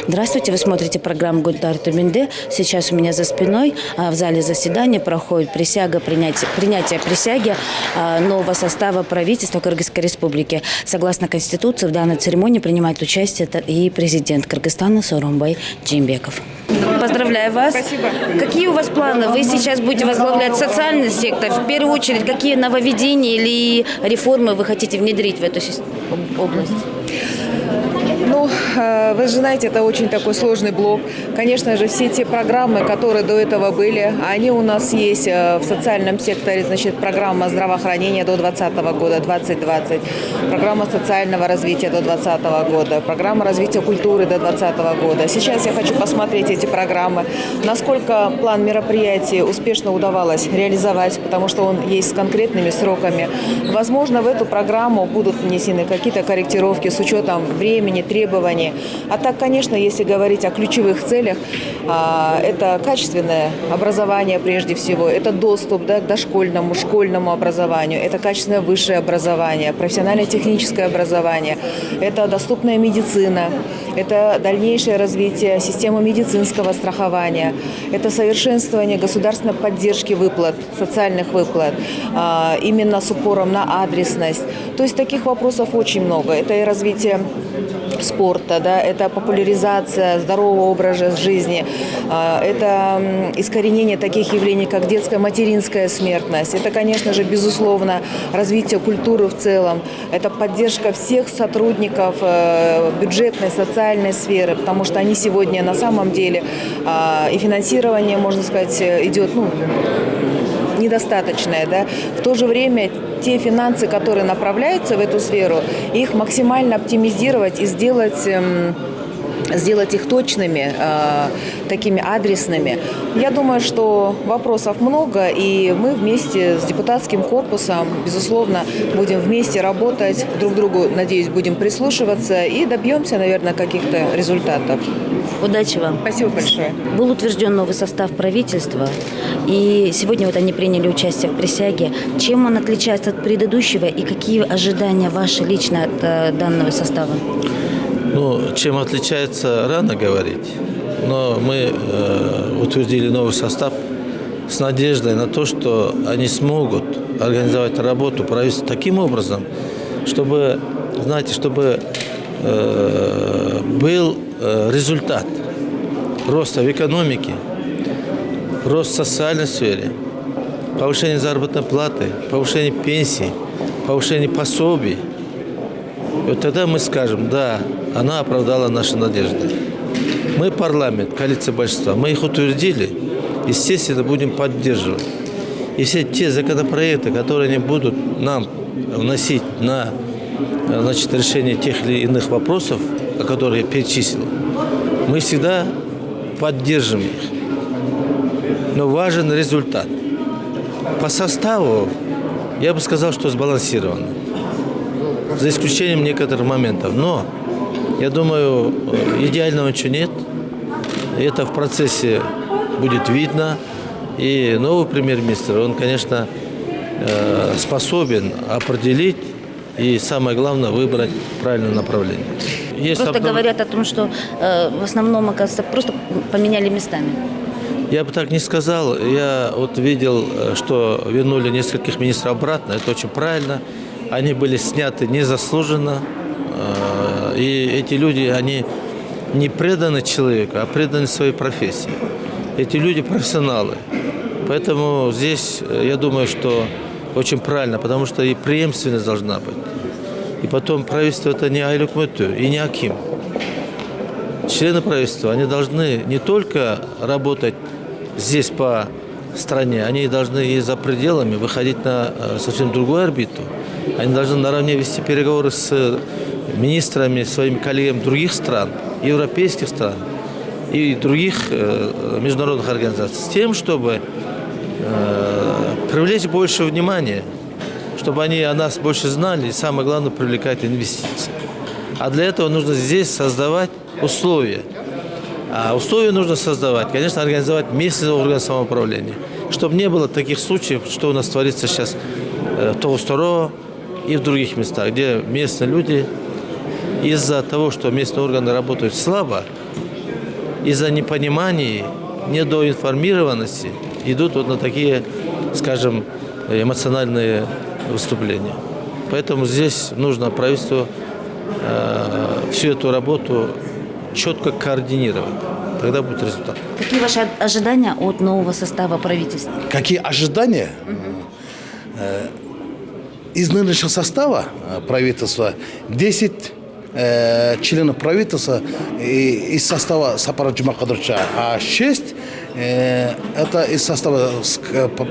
Здравствуйте, вы смотрите программу «Гунтар Туминде». Сейчас у меня за спиной в зале заседания проходит принятие присяги нового состава правительства Кыргызской Республики. Согласно Конституции, в данной церемонии принимает участие и президент Кыргызстана Сооронбай Жээнбеков. Поздравляю вас. Спасибо. Какие у вас планы? Вы сейчас будете возглавлять социальный сектор. В первую очередь, какие нововведения или реформы вы хотите внедрить в эту область? Ну, вы же знаете, это очень такой сложный блок. Конечно же, все те программы, которые до этого были, они у нас есть в социальном секторе. Значит, программа здравоохранения до 2020 года, 2020, программа социального развития до 2020 года, программа развития культуры до 2020 года. Сейчас я хочу посмотреть эти программы, насколько план мероприятий успешно удавалось реализовать, потому что он есть с конкретными сроками. Возможно, в эту программу будут внесены какие-то корректировки с учетом времени, требований. А так, конечно, если говорить о ключевых целях, это качественное образование прежде всего, это доступ к дошкольному, школьному образованию, это качественное высшее образование, профессионально-техническое образование, это доступная медицина, это дальнейшее развитие системы медицинского страхования, это совершенствование государственной поддержки выплат, социальных выплат, именно с упором на адресность. То есть таких вопросов очень много. Это и развитие спорта, это популяризация здорового образа жизни, это искоренение таких явлений, как детская материнская смертность, это, конечно же, безусловно, развитие культуры в целом, это поддержка всех сотрудников бюджетной, социальной сферы, потому что они сегодня на самом деле и финансирование, можно сказать, идет, недостаточное, В то же время те финансы, которые направляются в эту сферу, их максимально оптимизировать и сделать их точными, такими адресными. Я думаю, что вопросов много, и мы вместе с депутатским корпусом, безусловно, будем вместе работать, друг к другу, надеюсь, будем прислушиваться и добьемся, наверное, каких-то результатов. Удачи вам. Спасибо большое. Был утвержден новый состав правительства, и сегодня они приняли участие в присяге. Чем он отличается от предыдущего, и какие ожидания ваши лично от данного состава? Чем отличается, рано говорить. Но мы утвердили новый состав с надеждой на то, что они смогут организовать работу правительства таким образом, чтобы был результат роста в экономике, рост в социальной сфере, повышение заработной платы, повышение пенсий, повышение пособий. И вот тогда мы скажем, да, она оправдала наши надежды. Мы парламент, коалиция большинства, мы их утвердили, естественно, будем поддерживать. И все те законопроекты, которые они будут нам вносить на решение тех или иных вопросов, о которых я перечислил, мы всегда поддержим их. Но важен результат. По составу я бы сказал, что сбалансировано, за исключением некоторых моментов. Но, я думаю, идеального ничего нет. Это в процессе будет видно. И новый премьер-министр, он, конечно, способен определить и, самое главное, выбрать правильное направление. Говорят о том, что в основном, оказывается, просто поменяли местами. Я бы так не сказал. Я видел, что вернули нескольких министров обратно. Это очень правильно. Они были сняты незаслуженно. И эти люди, они не преданы человеку, а преданы своей профессии. Эти люди профессионалы. Поэтому здесь, я думаю, что очень правильно, потому что и преемственность должна быть. И потом правительство – это не айлюкмөту и не аким. Члены правительства, они должны не только работать здесь по стране, они должны и за пределами выходить на совсем другую орбиту. Они должны наравне вести переговоры с министрами, своими коллегами других стран, европейских стран и других международных организаций, с тем, чтобы привлечь больше внимания, чтобы они о нас больше знали и, самое главное, привлекать инвестиции. А для этого нужно здесь создавать условия. А условия нужно создавать, конечно, организовать местные органы самоуправления, чтобы не было таких случаев, что у нас творится сейчас в Тоғыз-Тороо и в других местах, где местные люди из-за того, что местные органы работают слабо, из-за непонимания, недоинформированности идут вот на такие, скажем, эмоциональные выступления. Поэтому здесь нужно правительству всю эту работу четко координировать. Тогда будет результат. Какие ваши ожидания от нового состава правительства? Какие ожидания? Из нынешнего состава правительства 10 членов правительства из состава Сапара Джумакадыровича, а 6 это из состава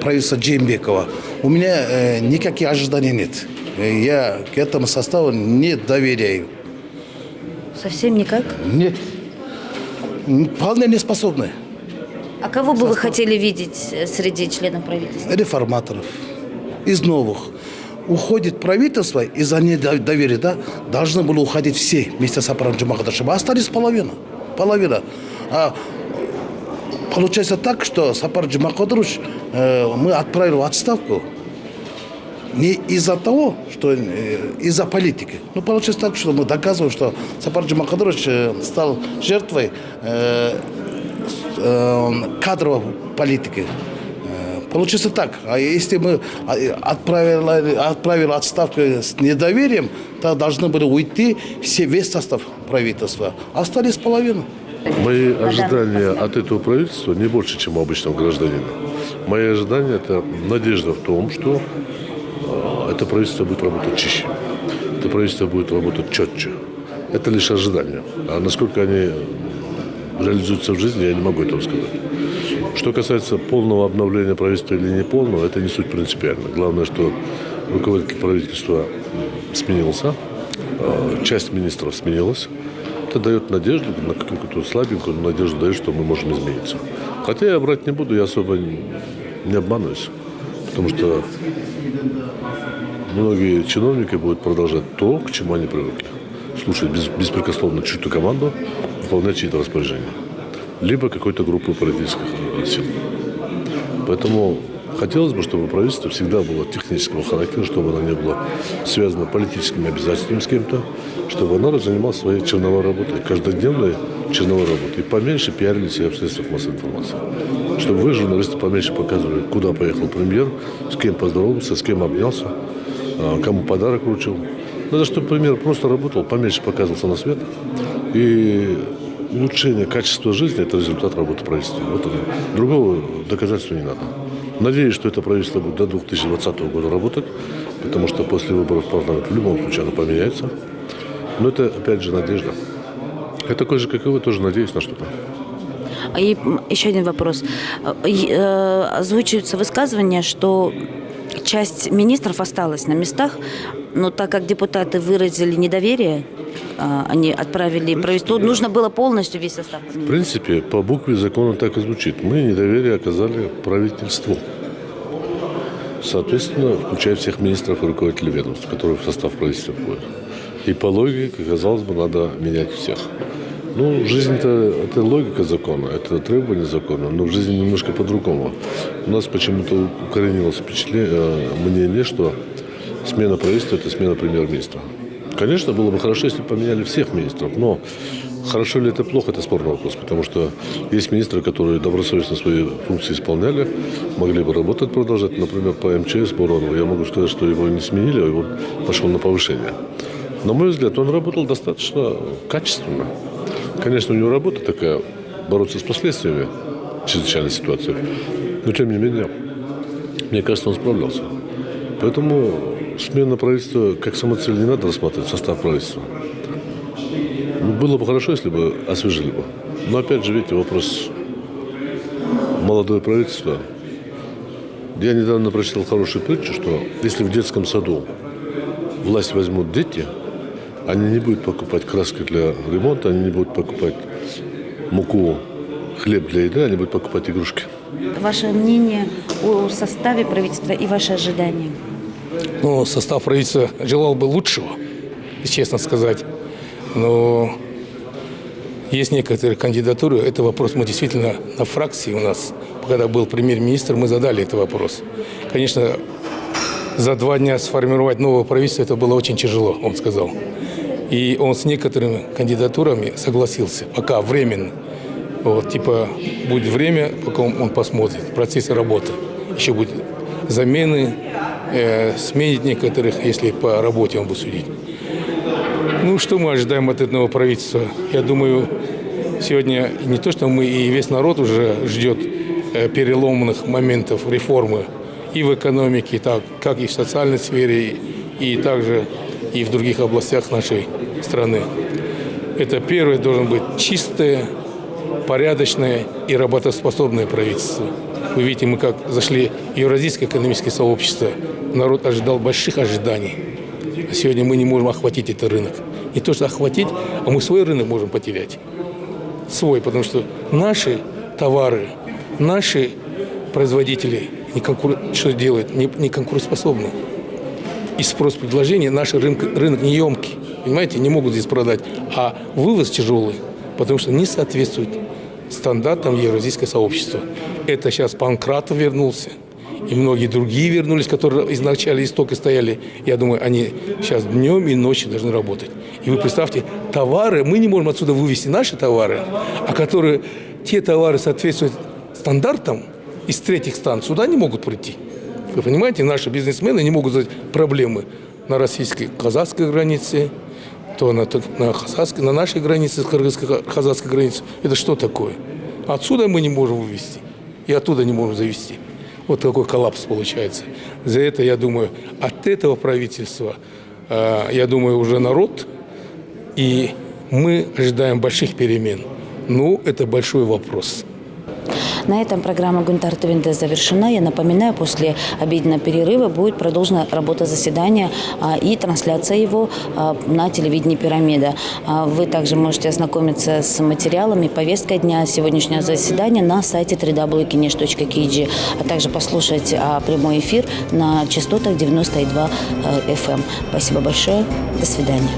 правительства Джеймбекова. У меня никаких ожиданий нет. Я к этому составу не доверяю. Совсем никак? Нет. Вполне не способны. А кого бы вы хотели видеть среди членов правительства? Реформаторов. Из новых. Уходит правительство из-за недоверия, да, должны были уходить все вместе с Сапаром Джумакадыровичем. Остались половина. А получается так, что Сапар Джумакадырович мы отправили в отставку не из-за того, что из-за политики. Ну, получается так, что мы доказываем, что Сапар Джумакадырович стал жертвой кадровой политики. Получится так. А если мы отправили отставку с недоверием, то должны были уйти весь состав правительства. Остались половину. Мои ожидания от этого правительства не больше, чем у обычного гражданина. Мои ожидания – это надежда в том, что это правительство будет работать чище. Это правительство будет работать четче. Это лишь ожидания. А насколько они реализуются в жизни, я не могу этого сказать. Что касается полного обновления правительства или не полного, это не суть принципиально. Главное, что руководитель правительства сменился, часть министров сменилась. Это дает надежду, на какую-то слабенькую надежду дает, что мы можем измениться. Хотя я брать не буду, я особо не обманываюсь. Потому что многие чиновники будут продолжать то, к чему они привыкли. Слушать беспрекословно чью-то команду, выполнять чьи-то распоряжения. Либо какой-то группы политических сил. Поэтому хотелось бы, чтобы правительство всегда было технического характера, чтобы оно не было связано политическими обязательствами с кем-то, чтобы оно занималось своей черновой работой, каждодневной черновой работой. И поменьше пиарили себя в средствах массовой информации. Чтобы вы, журналисты, поменьше показывали, куда поехал премьер, с кем поздоровался, с кем обнялся, кому подарок вручил. Надо, чтобы премьер просто работал, поменьше показывался на свет. И улучшение качества жизни – это результат работы правительства. Вот оно. Другого доказательства не надо. Надеюсь, что это правительство будет до 2020 года работать, потому что после выборов парламента в любом случае оно поменяется. Но это, опять же, надежда. Я такой же, как и вы, тоже надеюсь на что-то. И еще один вопрос. Озвучиваются высказывания, что часть министров осталась на местах, но так как депутаты выразили недоверие, они отправили правительству, нужно было полностью весь состав. В принципе, по букве закона так и звучит. Мы недоверие оказали правительству. Соответственно, включая всех министров и руководителей ведомств, которые в состав правительства входят. И по логике, казалось бы, надо менять всех. Ну, жизнь-то это логика закона, это требование закона, но в жизни немножко по-другому. У нас почему-то укоренилось мнение, что смена правительства – это смена премьер-министра. Конечно, было бы хорошо, если поменяли всех министров, но хорошо ли это плохо – это спорный вопрос, потому что есть министры, которые добросовестно свои функции исполняли, могли бы работать, продолжать. Например, по МЧС Буронова. Я могу сказать, что его не сменили, а его пошел на повышение. На мой взгляд, он работал достаточно качественно. Конечно, у него работа такая – бороться с последствиями чрезвычайной ситуации. Но, тем не менее, мне кажется, он справлялся. Поэтому смена правительства как самоцель не надо рассматривать, состав правительства. Было бы хорошо, если бы освежили бы. Но опять же, видите, вопрос молодое правительство. Я недавно прочитал хорошую притчу, что если в детском саду власть возьмут дети, они не будут покупать краски для ремонта, они не будут покупать муку, хлеб для еды, они будут покупать игрушки. Ваше мнение о составе правительства и ваши ожидания? Ну, состав правительства желал бы лучшего, если честно сказать. Но есть некоторые кандидатуры. Это вопрос мы действительно на фракции у нас, когда был премьер-министр, мы задали этот вопрос. Конечно, за 2 дня сформировать новое правительство это было очень тяжело, он сказал. И он с некоторыми кандидатурами согласился, пока временно. Вот, типа, будет время, пока он посмотрит, процессы работы. Еще будет замены, сменить некоторых, если по работе он будет судить. Ну, что мы ожидаем от этого правительства? Я думаю, сегодня не то, что мы, и весь народ уже ждет переломных моментов реформы и в экономике, так, как и в социальной сфере, и также и в других областях нашей страны. Это первое должно быть чистое, порядочное и работоспособное правительство. Вы видите, мы как зашли в Евразийское экономическое сообщество. Народ ожидал больших ожиданий. А сегодня мы не можем охватить этот рынок. Не то, что охватить, а мы свой рынок можем потерять. Свой, потому что наши товары, наши производители что делают? Не конкурентоспособны. И спрос-предложение, наш рынок неемкий. Понимаете, не могут здесь продать. А вывоз тяжелый, потому что не соответствует стандартам Евразийского сообщества. Это сейчас Панкратов вернулся. И многие другие вернулись, которые изначально истоки стояли. Я думаю, они сейчас днем и ночью должны работать. И вы представьте, товары, мы не можем отсюда вывести наши товары, а которые, те товары соответствуют стандартам из третьих стран, сюда не могут прийти. Вы понимаете, наши бизнесмены не могут задать проблемы на российско-казахской границе, то на нашей границе, кыргызско-казахской границе. Это что такое? Отсюда мы не можем вывести, и оттуда не можем завести. Вот такой коллапс получается. За это, я думаю, от этого правительства, я думаю, уже народ, и мы ожидаем больших перемен. Ну, это большой вопрос. На этом программа Гунтар Тувинде завершена. Я напоминаю, после обеденного перерыва будет продолжена работа заседания и трансляция его на телевидении «Пирамида». Вы также можете ознакомиться с материалами, повесткой дня сегодняшнего заседания на сайте www.kinech.kg, а также послушать прямой эфир на частотах 92 FM. Спасибо большое. До свидания.